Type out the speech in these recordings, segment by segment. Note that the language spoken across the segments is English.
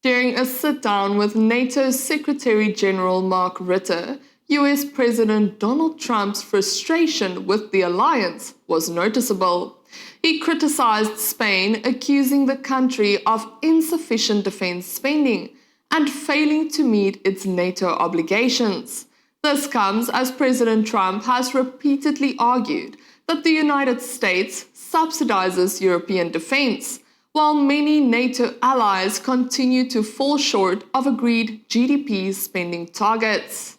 During a sit-down with NATO Secretary General Mark Rutte, US President Donald Trump's frustration with the alliance was noticeable. He criticized Spain, accusing the country of insufficient defense spending and failing to meet its NATO obligations. This comes as President Trump has repeatedly argued that the United States subsidizes European defense, while many NATO allies continue to fall short of agreed GDP spending targets.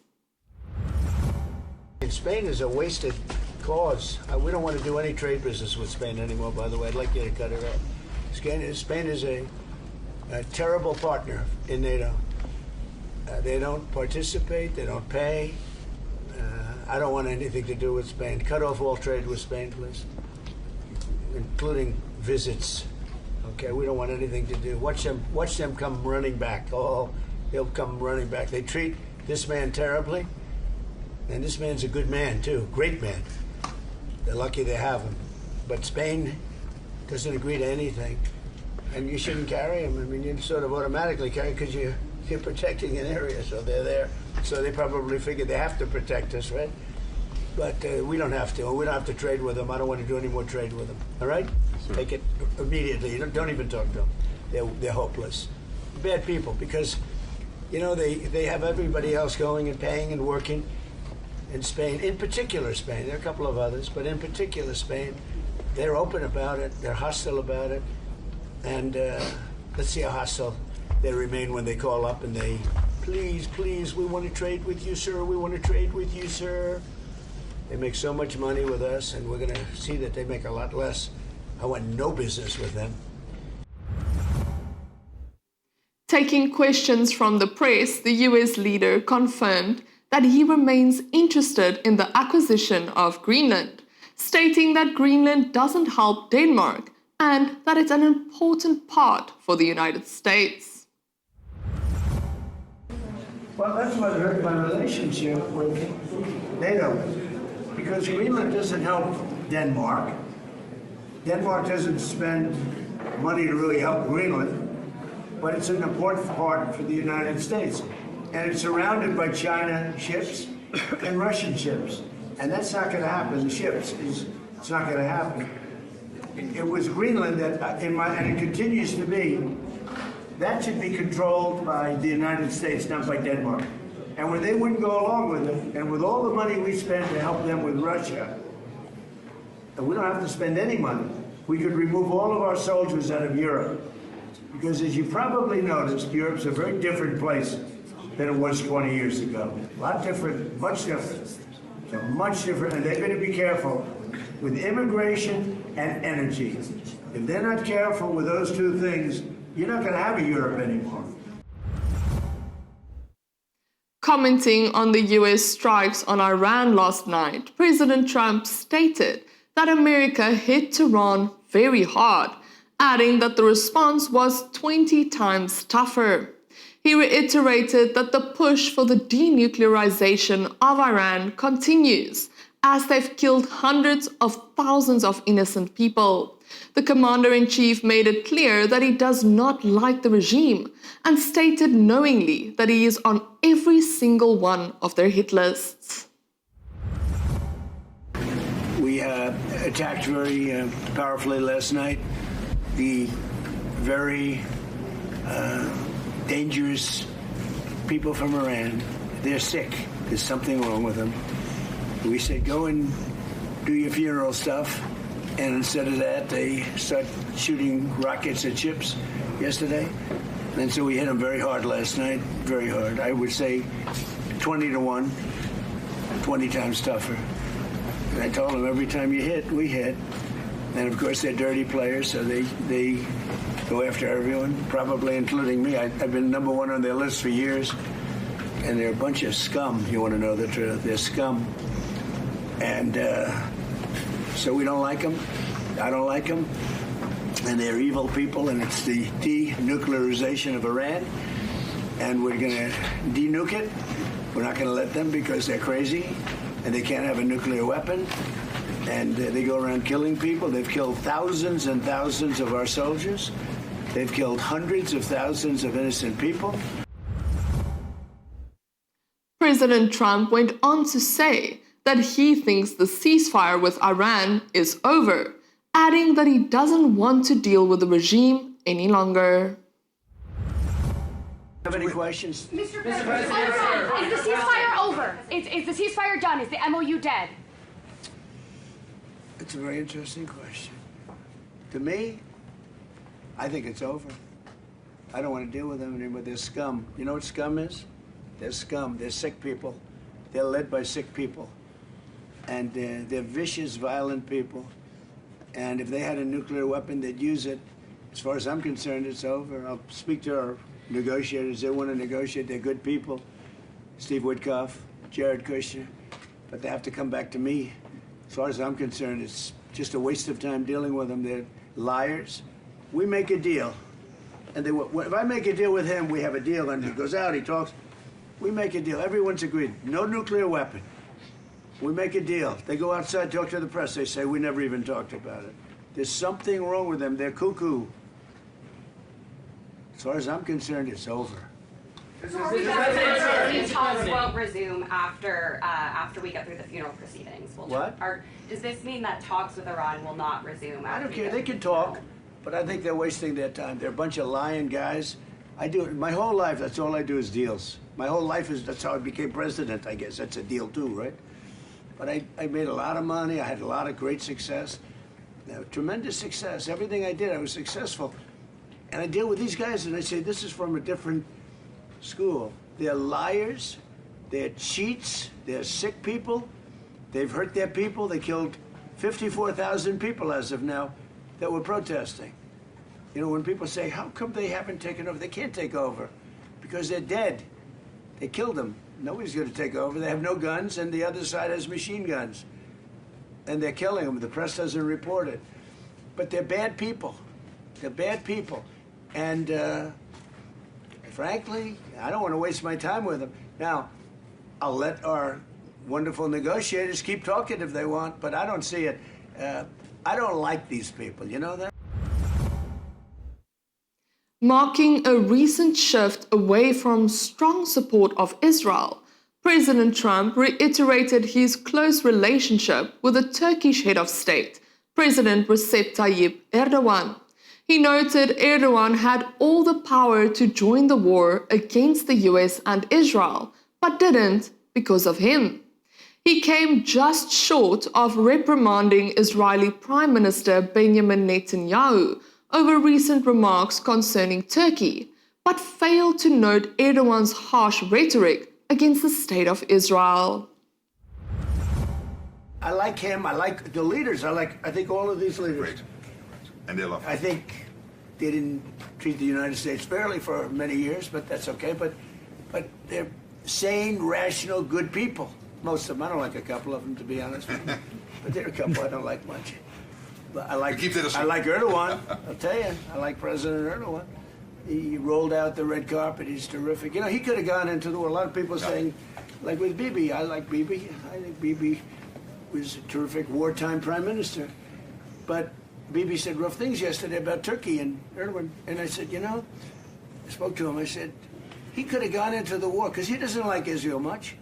Spain is a wasted cause. We don't want to do any trade business with Spain anymore, by the way. I'd like you to cut it out. Spain is a terrible partner in NATO. They don't participate, they don't pay. I don't want anything to do with Spain. Cut off all trade with Spain, please, including visits. Okay, we don't want anything to do. Watch them come running back. Oh, they'll come running back. They treat this man terribly, and this man's a good man too, great man. They're lucky they have him. But Spain doesn't agree to anything, and you shouldn't carry him. I mean, you sort of automatically carry because you're protecting an area, so they're there. So they probably figure they have to protect us, right? But we don't have to. We don't have to trade with them. I don't want to do any more trade with them. All right? Sure. Take it immediately. Don't even talk to them. They're hopeless. Bad people, because, you know, they have everybody else going and paying and working in Spain. In particular, Spain. There are a couple of others, but in particular, Spain. They're open about it. They're hostile about it. And let's see how hostile they remain when they call up and they, please, we want to trade with you, sir. We want to trade with you, sir. They make so much money with us, and we're going to see that they make a lot less. I want no business with them. Taking questions from the press, the US leader confirmed that he remains interested in the acquisition of Greenland, stating that Greenland doesn't help Denmark and that it's an important part for the United States. Well, that's what hurt my relationship with NATO, because Greenland doesn't help Denmark. Denmark doesn't spend money to really help Greenland, but it's an important part for the United States. And it's surrounded by China ships and Russian ships. And that's not going to happen. The ships, it's not going to happen. It was Greenland that, and it continues to be, that should be controlled by the United States, not by Denmark. And when they wouldn't go along with it, and with all the money we spend to help them with Russia, and we don't have to spend any money. We could remove all of our soldiers out of Europe. Because as you probably noticed, Europe's a very different place than it was 20 years ago. A lot different, much different. So much different, and they're going to be careful with immigration and energy. If they're not careful with those two things, you're not going to have a Europe anymore. Commenting on the US strikes on Iran last night, President Trump stated that America hit Tehran very hard, adding that the response was 20 times tougher. He reiterated that the push for the denuclearization of Iran continues, as they've killed hundreds of thousands of innocent people. The commander-in-chief made it clear that he does not like the regime and stated knowingly that he is on every single one of their hit lists. We attacked very powerfully last night the very dangerous people from Iran. They're sick. There's something wrong with them. We said, go and do your funeral stuff. And instead of that, they start shooting rockets at ships yesterday. And so we hit them very hard last night, very hard. I would say 20 to 1, 20 times tougher. And I told them every time you hit, we hit. And of course, they're dirty players, so they go after everyone, probably including me. I've been number one on their list for years. And they're a bunch of scum, you want to know the truth. They're scum. And so we don't like them. I don't like them. And they're evil people, and it's the denuclearization of Iran. And we're going to denuke it. We're not going to let them because they're crazy, and they can't have a nuclear weapon. And they go around killing people. They've killed thousands and thousands of our soldiers. They've killed hundreds of thousands of innocent people. President Trump went on to say that he thinks the ceasefire with Iran is over, adding that he doesn't want to deal with the regime any longer. Have any questions? Mr. President, is the ceasefire over? Is the ceasefire done? Is the MOU dead? It's a very interesting question. To me, I think it's over. I don't want to deal with them anymore. They're scum. You know what scum is? They're scum. They're sick people. They're led by sick people. And they're vicious, violent people. And if they had a nuclear weapon, they'd use it. As far as I'm concerned, it's over. I'll speak to our negotiators. They want to negotiate. They're good people. Steve Witkoff, Jared Kushner. But they have to come back to me. As far as I'm concerned, it's just a waste of time dealing with them. They're liars. We make a deal. And if I make a deal with him, we have a deal. And he goes out, he talks. We make a deal. Everyone's agreed. No nuclear weapon. We make a deal. They go outside, talk to the press. They say, we never even talked about it. There's something wrong with them. They're cuckoo. As far as I'm concerned, it's over. These talks won't resume after we get through the funeral proceedings. What? Does this mean that talks with Iran will not resume? I don't care. They can talk, but I think they're wasting their time. They're a bunch of lying guys. I do it my whole life. That's all I do is deals. My whole life that's how I became president. I guess that's a deal too, right? But I made a lot of money. I had a lot of great success, tremendous success. Everything I did, I was successful. And I deal with these guys, and I say, this is from a different school. They're liars. They're cheats. They're sick people. They've hurt their people. They killed 54,000 people as of now that were protesting. You know, when people say, how come they haven't taken over? They can't take over because they're dead. They killed them. Nobody's going to take over. They have no guns, and the other side has machine guns. And they're killing them. The press doesn't report it. But they're bad people. They're bad people. And frankly, I don't want to waste my time with them. Now, I'll let our wonderful negotiators keep talking if they want, but I don't see it. I don't like these people. You know that? Marking a recent shift away from strong support of Israel, President Trump reiterated his close relationship with the Turkish head of state, President Recep Tayyip Erdogan. He noted Erdogan had all the power to join the war against the US and Israel, but didn't because of him. He came just short of reprimanding Israeli Prime Minister Benjamin Netanyahu over recent remarks concerning Turkey, but failed to note Erdogan's harsh rhetoric against the state of Israel. I like him. I like the leaders. I think all of these leaders. Great. And they love. I think they didn't treat the United States fairly for many years, but that's okay. But they're sane, rational, good people. Most of them. I don't like a couple of them, to be honest with you. But there are a couple I don't like much. But I like Erdogan. I'll tell you, I like President Erdogan. He rolled out the red carpet. He's terrific. You know, he could have gone into the war. A lot of people saying, like with Bibi, I like Bibi. I think Bibi was a terrific wartime prime minister. But Bibi said rough things yesterday about Turkey and Erdogan. And I said, you know, I spoke to him. I said, he could have gone into the war because he doesn't like Israel much.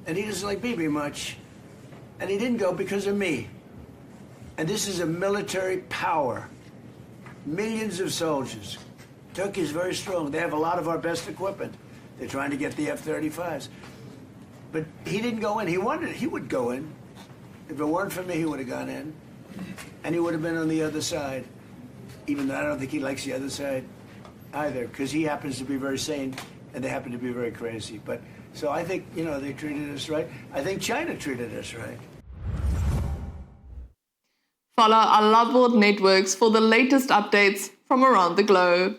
And he doesn't like Bibi much. And he didn't go because of me. And this is a military power. Millions of soldiers. Turkey is very strong. They have a lot of our best equipment. They're trying to get the F-35s. But he didn't go in. He wanted it. He would go in. If it weren't for me, he would have gone in. And he would have been on the other side. Even though I don't think he likes the other side either, because he happens to be very sane, and they happen to be very crazy. But so I think, you know, they treated us right. I think China treated us right. Follow our Love World networks for the latest updates from around the globe.